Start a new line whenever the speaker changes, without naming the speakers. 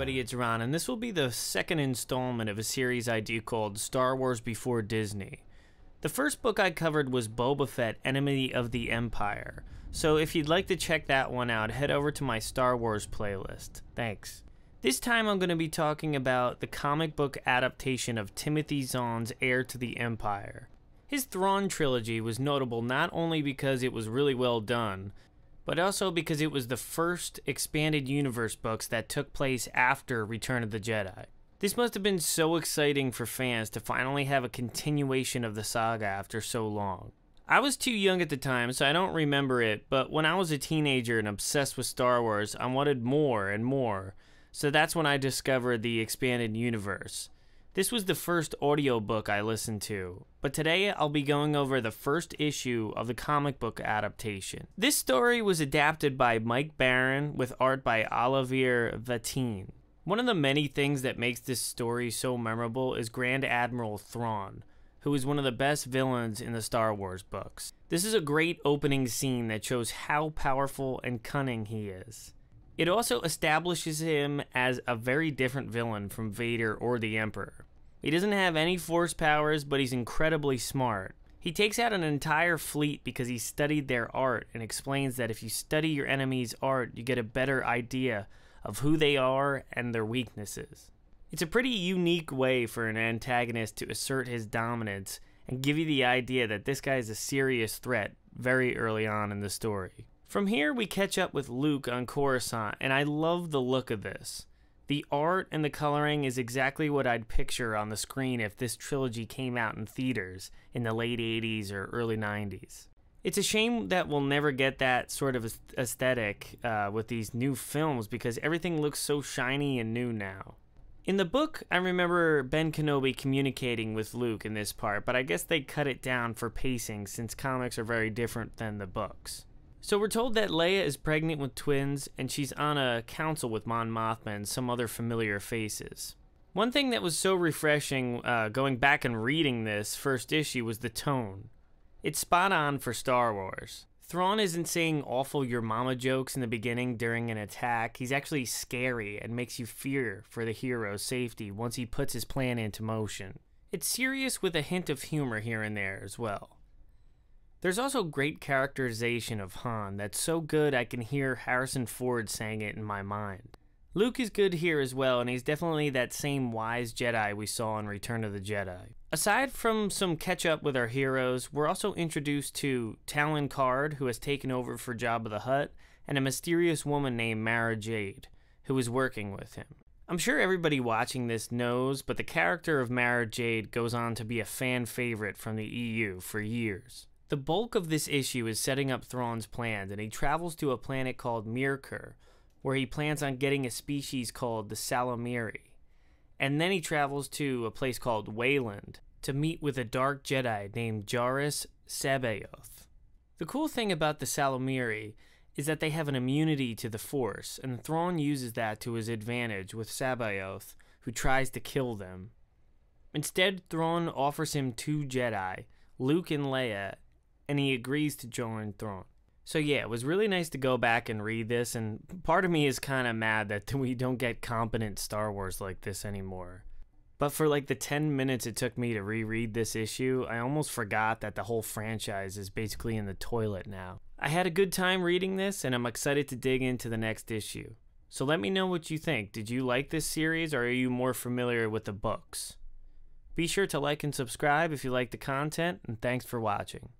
everybody, it's Ron, and this will be the second installment of a series I do called Star Wars Before Disney. The first book I covered was Boba Fett, Enemy of the Empire, so if you'd like to check that one out, head over to my Star Wars playlist. Thanks. This time I'm going to be talking about the comic book adaptation of Timothy Zahn's Heir to the Empire. His Thrawn trilogy was notable not only because it was really well done, but also because it was the first expanded universe books that took place after Return of the Jedi. This must have been so exciting for fans to finally have a continuation of the saga after so long. I was too young at the time, so I don't remember it, but when I was a teenager and obsessed with Star Wars, I wanted more and more, so that's when I discovered the expanded universe. This was the first audiobook I listened to, but today I'll be going over the first issue of the comic book adaptation. This story was adapted by Mike Baron with art by Olivier Vatine. One of the many things that makes this story so memorable is Grand Admiral Thrawn, who is one of the best villains in the Star Wars books. This is a great opening scene that shows how powerful and cunning he is. It also establishes him as a very different villain from Vader or the Emperor. He doesn't have any force powers, but he's incredibly smart. He takes out an entire fleet because he studied their art and explains that if you study your enemy's art, you get a better idea of who they are and their weaknesses. It's a pretty unique way for an antagonist to assert his dominance and give you the idea that this guy is a serious threat very early on in the story. From here, we catch up with Luke on Coruscant, and I love the look of this. The art and the coloring is exactly what I'd picture on the screen if this trilogy came out in theaters in the late 80s or early 90s. It's a shame that we'll never get that sort of aesthetic with these new films because everything looks so shiny and new now. In the book, I remember Ben Kenobi communicating with Luke in this part, but I guess they cut it down for pacing since comics are very different than the books. So we're told that Leia is pregnant with twins, and she's on a council with Mon Mothma and some other familiar faces. One thing that was so refreshing going back and reading this first issue was the tone. It's spot on for Star Wars. Thrawn isn't saying awful your mama jokes in the beginning during an attack. He's actually scary and makes you fear for the hero's safety once he puts his plan into motion. It's serious with a hint of humor here and there as well. There's also great characterization of Han that's so good I can hear Harrison Ford saying it in my mind. Luke is good here as well, and he's definitely that same wise Jedi we saw in Return of the Jedi. Aside from some catch up with our heroes, we're also introduced to Talon Karrde, who has taken over for Jabba the Hutt, and a mysterious woman named Mara Jade, who is working with him. I'm sure everybody watching this knows, but the character of Mara Jade goes on to be a fan favorite from the EU for years. The bulk of this issue is setting up Thrawn's plans, and he travels to a planet called Mirkur, where he plans on getting a species called the Salamiri. And then he travels to a place called Wayland to meet with a dark Jedi named Jaris Sabayoth. The cool thing about the Salamiri is that they have an immunity to the Force, and Thrawn uses that to his advantage with Sabayoth, who tries to kill them. Instead, Thrawn offers him two Jedi, Luke and Leia, and he agrees to join Thrawn. So yeah, it was really nice to go back and read this, and part of me is kind of mad that we don't get competent Star Wars like this anymore. But for like the 10 minutes it took me to reread this issue, I almost forgot that the whole franchise is basically in the toilet now. I had a good time reading this, and I'm excited to dig into the next issue. So let me know what you think. Did you like this series, or are you more familiar with the books? Be sure to like and subscribe if you like the content, and thanks for watching.